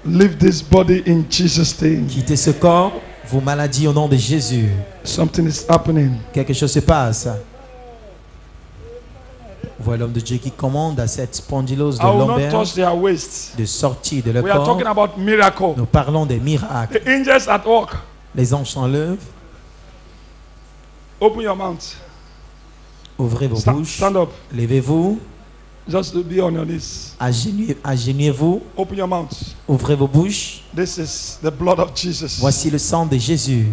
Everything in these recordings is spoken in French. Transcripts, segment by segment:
Leave this body in Jesus' name. Quittez ce corps, vos maladies au nom de Jésus. Something is happening. Quelque chose se passe. Voilà l'homme de Dieu qui commande à cette spondylose de I will not lombaire touch their waist. de sortir de leur We are corps. talking about miracle. Nous parlons des miracles. The angels at work. Les anges s'enlèvent. Open your mouth. Ouvrez vos bouches. Stand up. Levez-vous. Just be on your knees. Agenouillez-vous. Open your mouth. Ouvrez vos bouches. This is the blood of Jesus. Voici le sang de Jésus.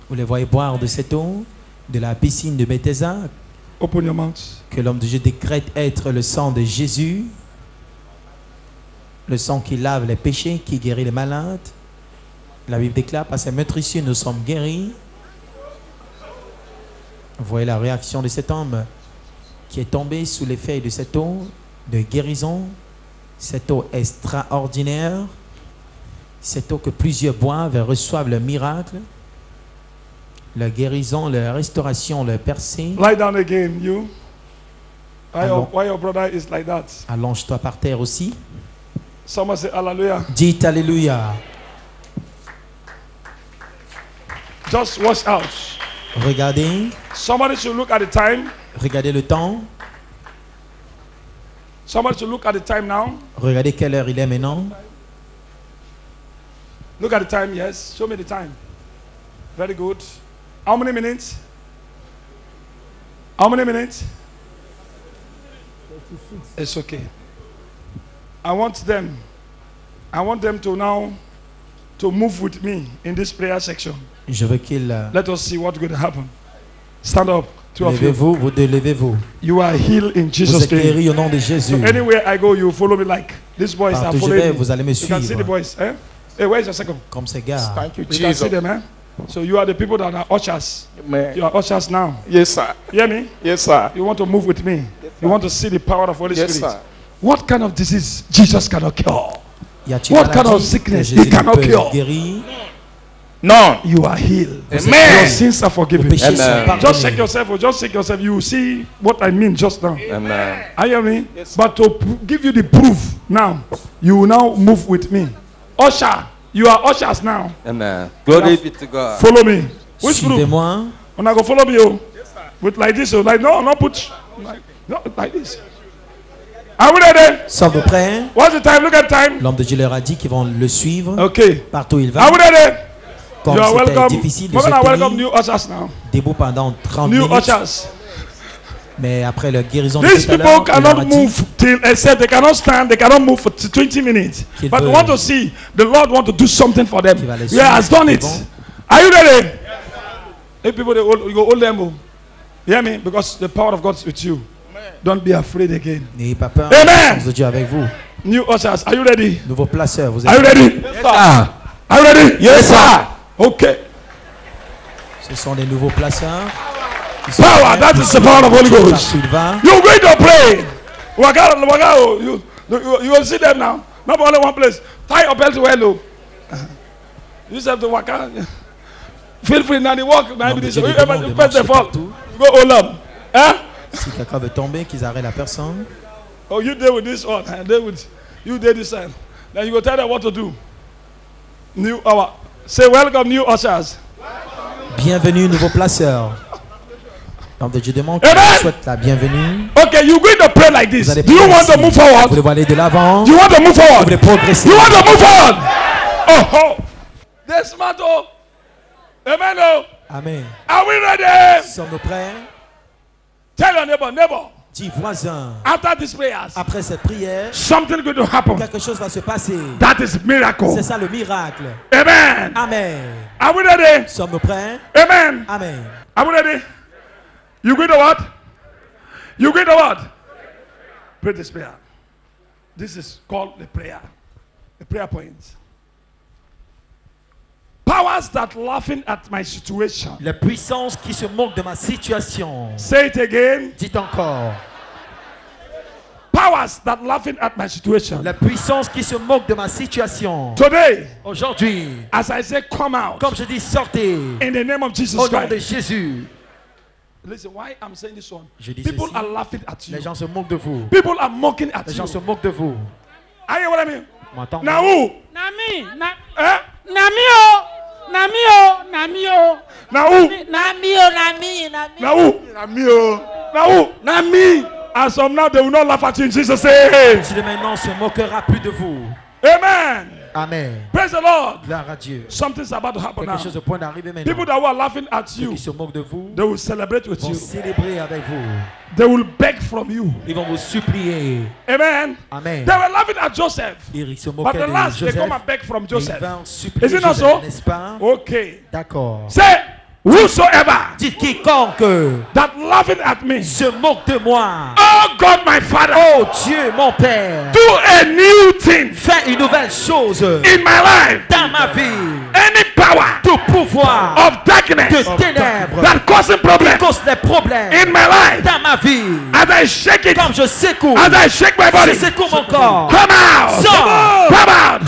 Vous les voyez boire de cette eau de la piscine de Bethesda. Open your mouth. Que l'homme de Dieu décrète être le sang de Jésus. Le sang qui lave les péchés, qui guérit les malades. La Bible déclare, par ses meurtrissures, nous sommes guéris. Vous voyez la réaction de cet homme qui est tombé sous l'effet de cette eau de guérison. Cette eau extraordinaire. Cette eau que plusieurs boivent et reçoivent le miracle. La guérison, la restauration, le percée. Lie down again, you. Why your brother is like that? Allonge-toi par terre aussi. Someone say hallelujah. Dites alléluia. Just watch out. Regardez. Somebody should look at the time. Regardez le temps. Somebody should look at the time now. Regardez quelle heure il est maintenant. Look at the time, yes. Show me the time. Very good. How many minutes? How many minutes? 36. It's okay. I want them to now to move with me in this prayer section. Je veux qu'il Let us see what's going to happen. Stand up. Two of you. levez-vous, vous deux, levez-vous. You are healed in Vous Jesus' êtes name. guéris au nom de Jésus. So anywhere I go, you follow me like these boys are Partout je following vais, me. vous allez me You can see the suivre. boys. Eh? Hey, where's your second? Comme ces gars. Thank you, You can see Jesus. them, eh? So you are the people that are ushers. Man. You are ushers now. Yes, sir. You hear me? Yes, sir. You want to move with me. You want to see the power of Holy Yes, Spirit. sir. What kind of disease Jesus cannot cure? Y a-t-il What une kind of maladie sickness que he Jésus ne cannot peut cure? guérir? None. You are healed. Your Amen. sins are Vos forgiven. péchés sont Amen. Just shake pardonnés. yourself. Oh, just shake yourself. You will see what I mean just now. Amen. Are you hear me? Yes, sir. But to give you the proof now, you will now move with me. Usher, you are ushers now. Amen. Glory be to God. Follow me. Which group? Suivez-moi. When I go follow me, oh. With like this, oh, like no, not put, like this. Are we ready? Sommes-nous prêts? What's the time? Look at time. L'homme de Dieu leur a dit qu'ils vont le suivre Okay. partout où il va. Are we ready? Comme You are c'était welcome. difficile de We're se gonna welcome tenir new ushers now. debout pendant 30 New minutes. ushers. Mais après la guérison de These tout à people l'heure, il leur cannot a dit move till except they cannot stand. They cannot move for 20 minutes. Qu'il But we veut- want to see the Lord want to do something for them. Qu'il va les Yeah, has suivre, done it. bon. Are you ready? Hey, people, you go hold them. Oh. You hear me? Because the power of God is with you. Don't be afraid again. n'ayez pas peur, Amen. la présence de Dieu avec vous. New ushers, are you ready? Nouveau placeur, vous Are you êtes ready? Are you ready? Yes, sir. Okay. Ce sont des nouveaux placeurs. qui sont Power, prêts that pour is the power of Holy partout Ghost. où il va. You're going to pray. Waka, you will see them now. Not only one place. Tie your belt well, look. You just have to walk out. Feel free now. They walk. Maybe Non, this. mais You Dieu demande de press the marcher fall. partout. You go hold them. Huh? Si quelqu'un veut tomber, qu'ils arrêtent la personne. Oh, you deal with this one. And deal with you deal this one. Then you go tell them what to do. New hour. Say welcome, new ushers. Bienvenue, nouveau placeur. L'homme de Dieu demande Amen. qu'il souhaite la bienvenue. Okay, you're going to pray like Vous this. allez Do you prier want to ainsi. move Vous forward? voulez aller de l'avant. You want to move Vous forward? voulez progresser. You want to move forward? Oh, oh. This matter. Amen. Oh. Amen. Are we ready? Sommes-nous prêts? Tell your neighbor. Dis voisin, After these prayers, après cette prière, something going to happen. quelque chose va se passer. That is miracle. C'est ça le miracle. Amen. Amen. Are we ready? Sommes-nous prêts? Amen. Amen. Are we ready? You going to what? You going to what? Pray this prayer. This is called the prayer. The prayer point. Powers that laughing at my situation. La puissance qui se moque de ma situation. Say it again. Dites encore. Powers that laughing at my situation. La puissance qui se moque de ma situation. Today, Aujourd'hui, as I say, come out comme je dis, sortez. in the name of Jesus Au nom de Christ. Jésus. Listen, why I'm saying this one? Je dis People ceci. are laughing at you. Les gens se moquent de vous. People are mocking at Les you. gens se moquent de vous. Are you what I mean? M'entends? Now who? Nami. Eh? Namio. Now who? Nami. Now who? Now who? Nami. As of now, they will not laugh at you in Jesus' name. Dieu maintenant se moquera plus de vous. Amen. Amen. Praise the Lord. Gloire à Dieu. Something's about to happen now. Quelque chose au point d'arriver maintenant. People that were laughing at Ceux you, qui se moquent de vous they will celebrate with vont you. célébrer avec vous. They will beg from you. Ils vont vous supplier. Amen. Amen. They were laughing at Joseph. Ils se But moquaient the de last, they Joseph. come and beg from Ils Joseph. vinrent supplier Is it not Joseph, so? n'est-ce pas? Okay. D'accord. Say, whosoever Dites quiconque that laughing at me, se moque de moi. oh God, my Father, Oh Dieu, mon Père, do a new thing fais une nouvelle chose in my life. dans ma vie. Any power Tout pouvoir of darkness de ténèbres that causing qui problems cause des problèmes in my life, dans ma vie. as I shake it, Comme je secoue, as I shake my je body, secoue mon corps. come out, Sors. come out,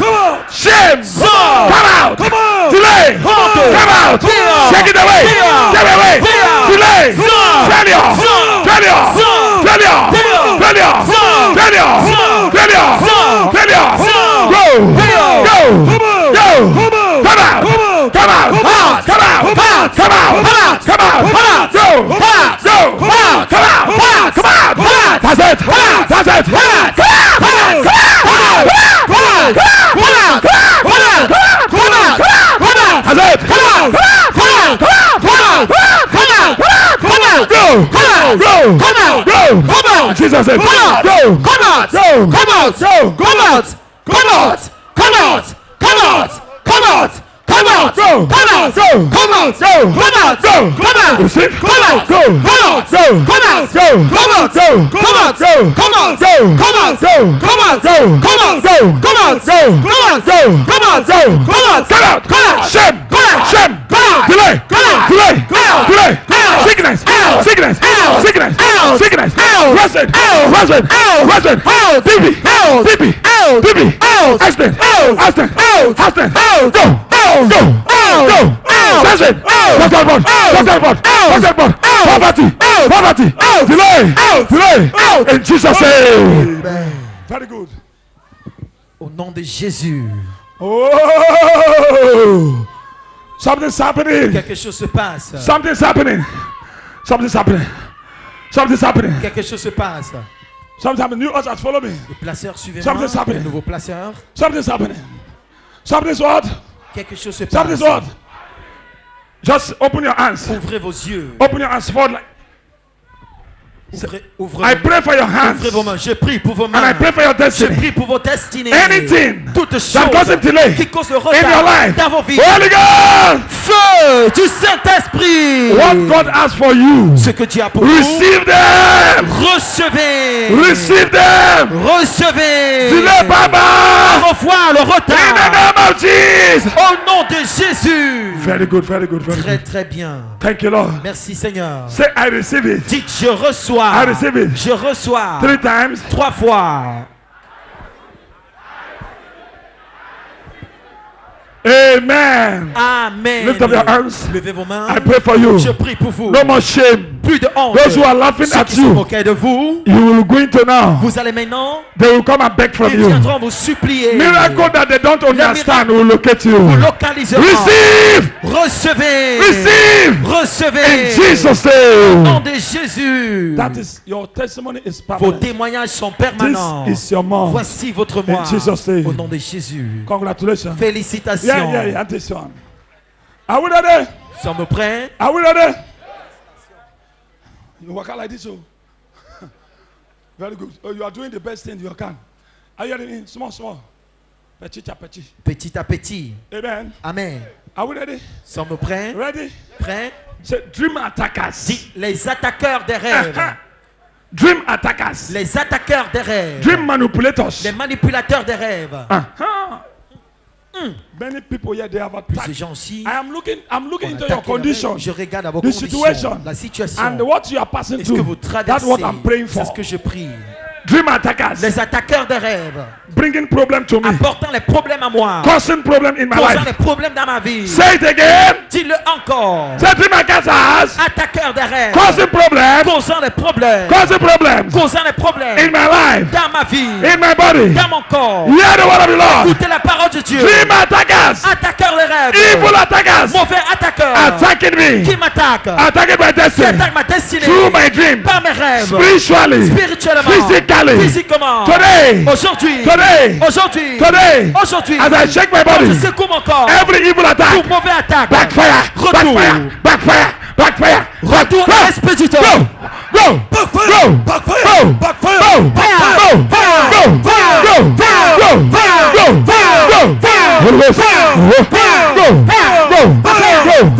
shame, Sors. come out, delay, come out, Dehors. shake it away, Dehors. get away, Dehors. delay, Sors. failure, Sors. failure, Sors. failure, Dehors. failure, Sors. failure, Sors. failure, Sors. failure, Sors. go, Dehors. go, go, come out, come out, come out, come out, come out, come out, go, go, come out, come out, that's it, that's it, come out, come out, come out, that's it, come out, go, Jesus said, Poverty, delay, in Jesus' name. Very good. Au nom de Jésus. Oh, something's happening. Quelque chose se passe. Something's happening. Something's happening. Something's happening. Quelque chose se passe. Something's happening. You also follow me. Les placeurs, suivez-moi. Something's happening. Les nouveaux placeurs. Something's happening. Something's what? Quelque chose se passe. Something's what? Just open your hands. Ouvrez vos yeux. Open your hands forward. Ouvrez I vos pray for your hands. Ouvrez vos mains. Je prie pour vos And I mains. pray for your Je destiny. prie pour vos destinées. Anything Toutes that choses causes delay qui causent le in your retard life. dans vos vies. Holy God, Feu du Saint-Esprit. what God has for you, Ce que Dieu a pour vous. receive them. Recevez. Receive them. Recevez. Delay, Baba. Au revoir le In the retard. name of Jesus. Au nom de Jésus. Very good, very good, very Très good. très bien. Thank you, Lord. Merci Seigneur. Say, I receive it. Dites je reçois. I receive it. Je reçois. 3 times. 3 fois. Amen. Amen. Lift up your hands. Levez vos mains. I pray for you. Je prie pour vous. No more shame. Plus de honte. Those who are laughing Ceux at qui se you, moquaient de vous, you will go into now. vous allez maintenant, They will come and beg from ils you. viendront vous supplier. Miracle that they don't understand will locate you. Vous localiseront. Receive. Recevez. Receive. Recevez. In Jesus' Au nom name. de Jésus. That is your testimony is Vos permanent. témoignages sont permanents. This is your mom. Voici votre moi. Jesus' name. Au nom de Jésus. Congratulations. Félicitations. Yeah. This one. Are we ready? Sommes-nous prêts? Are we ready? You walk out like this, oh. Very good. Oh, you are doing the best thing you can. Are you ready? Small. Petit à petit. Petit à petit. Amen. Amen. Are we ready? Sommes-nous prêts? Ready? Prêts? Say, dream attackers. Dites les attaqueurs des rêves. Dream attackers. Les attaqueurs des rêves. Dream manipulators. Les manipulateurs des rêves. Many people here they have Plus de attacked. gens aussi. I'm looking ont into your attaqué la condition. rêve. Je regarde à vos The conditions. situation. La situation. And what you are passing Est-ce que vous through. That's traversez? what I'm praying C'est for. ce que je prie. Dream attackers. Les attaqueurs des rêves. Bringing problem to me. Apportant les problèmes à moi. Causing problem in my Causant life. les problèmes dans ma vie. Say it again. Dis-le encore. Say dream attackers. Attaqueurs des rêves. Causing problem. Causant les problèmes. Causing problems Causant les problèmes. in my life. Dans ma vie. In my body. Dans mon corps. Hear the word of the Lord. Écoutez la parole de Dieu. Dream attackers. Attaqueurs des rêves. Evil attackers. Mauvais attaqueurs. Attacking me. Qui m'attaquent. Attacking my Qui destiny. attaquent ma destinée. Through my dream. Par mes rêves. Spiritually. Spirituellement. Physically. Physiquement. Today. Aujourd'hui. Today. Aujourd'hui. Today. Aujourd'hui. As I shake my Quand je body. secoue mon corps. Every evil attack. Tout mauvais attaque. Backfire. Retour. Backfire. Backfire. Backfire. Retour Go. expéditeur. Go. Go. Backfire. Go. Backfire. Go. Backfire. Go. Backfire. Go. Go. Go. Go. Go. Go. Go. Holy Ghost. Go. Go. Go. Go. Go. Go. Go. Go.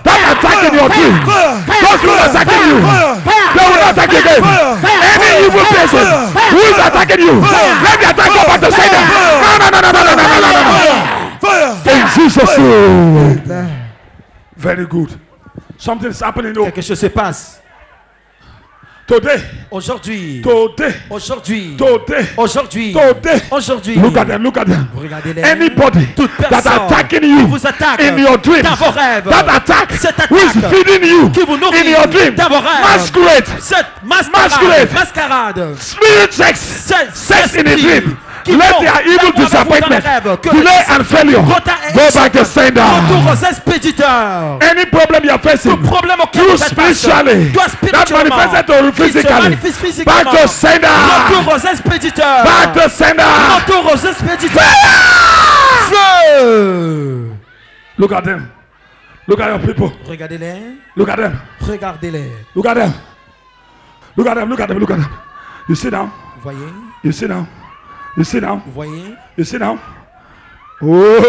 That attacking your dream. Those who are attacking you, they will attack you again. Any evil person who is attacking you, let the attack go back to sender. No. In Jesus' name. Very good. Something is happening. Quelque chose se passe. Today. Aujourd'hui. Today. Aujourd'hui. Today. Aujourd'hui. Today. Aujourd'hui. Look at them. Look at them. Regardez-les. Anybody Toute that personne attacking qui you vous attaque in your dreams, dans vos rêves, that attack cette who is attaque feeding you qui vous nourrit in your dreams, dans vos rêves, masquerade, cette Masquerade. mascarade, spirit sex, sex in a dream. Let their evil disappointment, delay and failure go back to sender. Retour aux expéditeurs. Any problem you are facing, Tout problème auquel through vous êtes face, spiritually, toi that spirituellement, manifested to qui se physically, manifeste physiquement. back to sender. Retour aux expéditeurs. Back to sender. Retour aux expéditeurs. Feu. Look at them. Look at your people. Regardez-les. Look at them. Regardez-les. Look at them. Look at them. Look at them. Look at them. You sit down. Vous voyez? You sit down. You sit down. Vous voyez? You sit down. Oh.